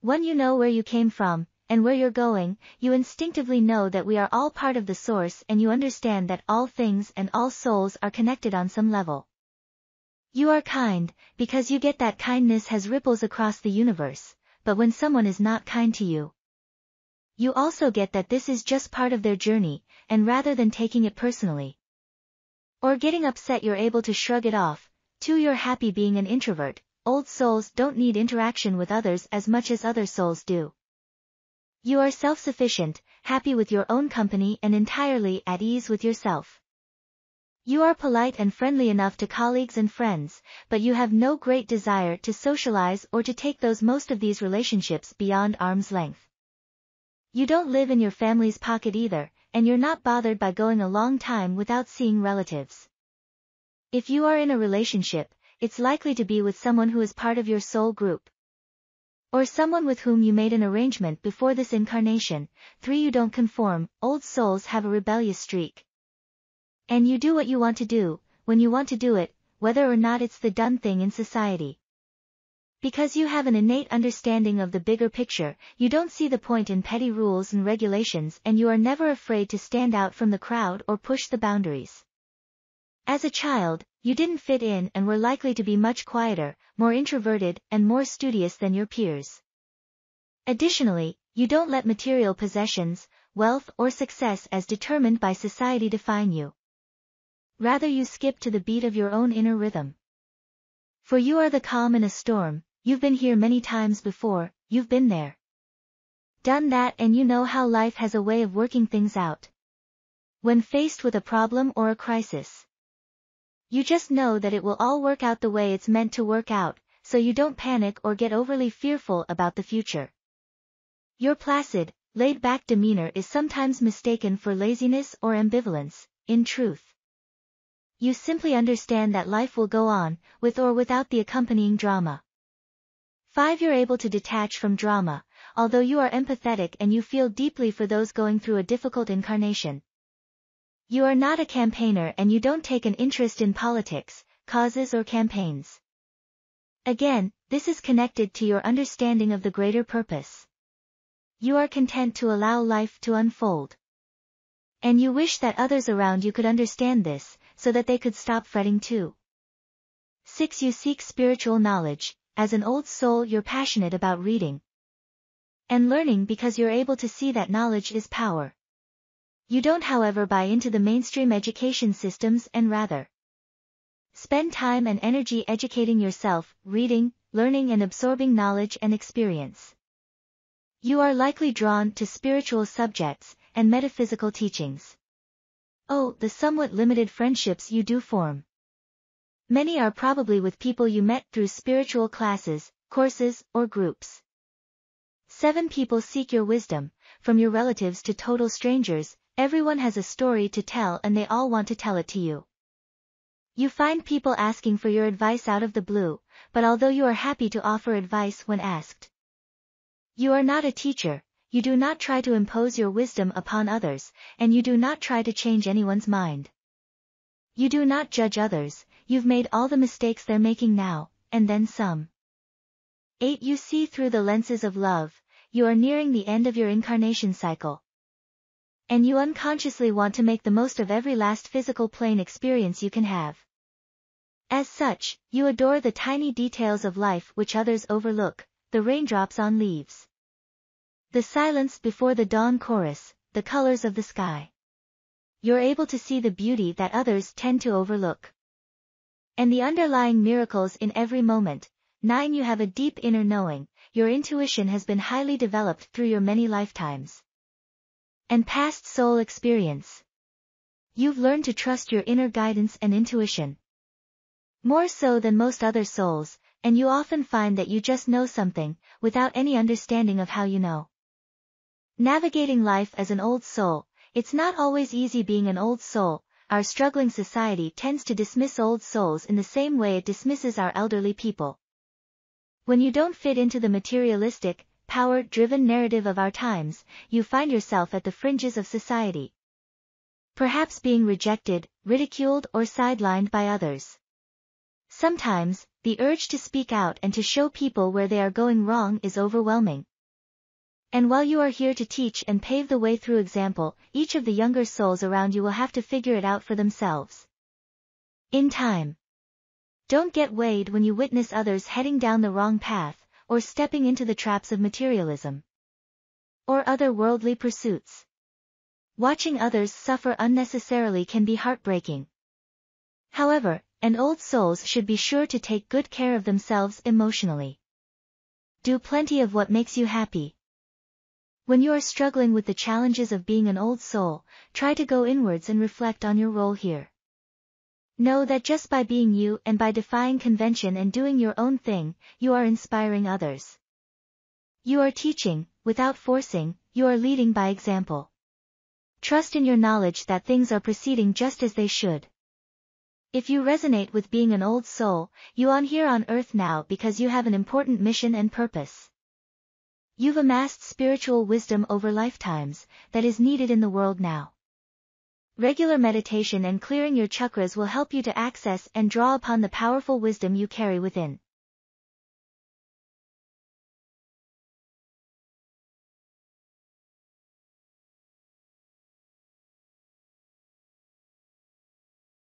When you know where you came from, and where you're going, you instinctively know that we are all part of the source, and you understand that all things and all souls are connected on some level. You are kind, because you get that kindness has ripples across the universe, but when someone is not kind to you, you also get that this is just part of their journey, and rather than taking it personally or getting upset, you're able to shrug it off. 2. You're happy being an introvert. Old souls don't need interaction with others as much as other souls do. You are self-sufficient, happy with your own company and entirely at ease with yourself. You are polite and friendly enough to colleagues and friends, but you have no great desire to socialize or to take most of these relationships beyond arm's length. You don't live in your family's pocket either, and you're not bothered by going a long time without seeing relatives. If you are in a relationship, it's likely to be with someone who is part of your soul group, or someone with whom you made an arrangement before this incarnation. 3. You don't conform. Old souls have a rebellious streak, and you do what you want to do, when you want to do it, whether or not it's the done thing in society. Because you have an innate understanding of the bigger picture, you don't see the point in petty rules and regulations, and you are never afraid to stand out from the crowd or push the boundaries. As a child, you didn't fit in and were likely to be much quieter, more introverted, and more studious than your peers. Additionally, you don't let material possessions, wealth, or success as determined by society define you. Rather, you skip to the beat of your own inner rhythm. For you are the calm in a storm. You've been here many times before, you've been there, done that, and you know how life has a way of working things out. When faced with a problem or a crisis, you just know that it will all work out the way it's meant to work out, so you don't panic or get overly fearful about the future. Your placid, laid-back demeanor is sometimes mistaken for laziness or ambivalence. In truth, you simply understand that life will go on, with or without the accompanying drama. 5. You're able to detach from drama, although you are empathetic and you feel deeply for those going through a difficult incarnation. You are not a campaigner and you don't take an interest in politics, causes, or campaigns. Again, this is connected to your understanding of the greater purpose. You are content to allow life to unfold, and you wish that others around you could understand this, so that they could stop fretting too. 6. You seek spiritual knowledge. As an old soul, you're passionate about reading and learning because you're able to see that knowledge is power. You don't, however, buy into the mainstream education systems and rather spend time and energy educating yourself, reading, learning, and absorbing knowledge and experience. You are likely drawn to spiritual subjects and metaphysical teachings. Oh, the somewhat limited friendships you do form. Many are probably with people you met through spiritual classes, courses, or groups. 7. People seek your wisdom. From your relatives to total strangers, everyone has a story to tell and they all want to tell it to you. You find people asking for your advice out of the blue, but although you are happy to offer advice when asked, you are not a teacher. You do not try to impose your wisdom upon others, and you do not try to change anyone's mind. You do not judge others. You've made all the mistakes they're making now, and then some. 8. You see through the lenses of love. You are nearing the end of your incarnation cycle, and you unconsciously want to make the most of every last physical plane experience you can have. As such, you adore the tiny details of life which others overlook, the raindrops on leaves, the silence before the dawn chorus, the colors of the sky. You're able to see the beauty that others tend to overlook, and the underlying miracles in every moment. 9. You have a deep inner knowing. Your intuition has been highly developed through your many lifetimes and past soul experience. You've learned to trust your inner guidance and intuition, more so than most other souls, and you often find that you just know something, without any understanding of how you know. Navigating life as an old soul. It's not always easy being an old soul. Our struggling society tends to dismiss old souls in the same way it dismisses our elderly people. When you don't fit into the materialistic, power-driven narrative of our times, you find yourself at the fringes of society, perhaps being rejected, ridiculed, or sidelined by others. Sometimes, the urge to speak out and to show people where they are going wrong is overwhelming. And while you are here to teach and pave the way through example, each of the younger souls around you will have to figure it out for themselves. In time. Don't get weighed when you witness others heading down the wrong path, or stepping into the traps of materialism or other worldly pursuits. Watching others suffer unnecessarily can be heartbreaking. However, old souls should be sure to take good care of themselves emotionally. Do plenty of what makes you happy. When you are struggling with the challenges of being an old soul, try to go inwards and reflect on your role here. Know that just by being you and by defying convention and doing your own thing, you are inspiring others. You are teaching, without forcing, you are leading by example. Trust in your knowledge that things are proceeding just as they should. If you resonate with being an old soul, you are here on earth now because you have an important mission and purpose. You've amassed spiritual wisdom over lifetimes, that is needed in the world now. Regular meditation and clearing your chakras will help you to access and draw upon the powerful wisdom you carry within.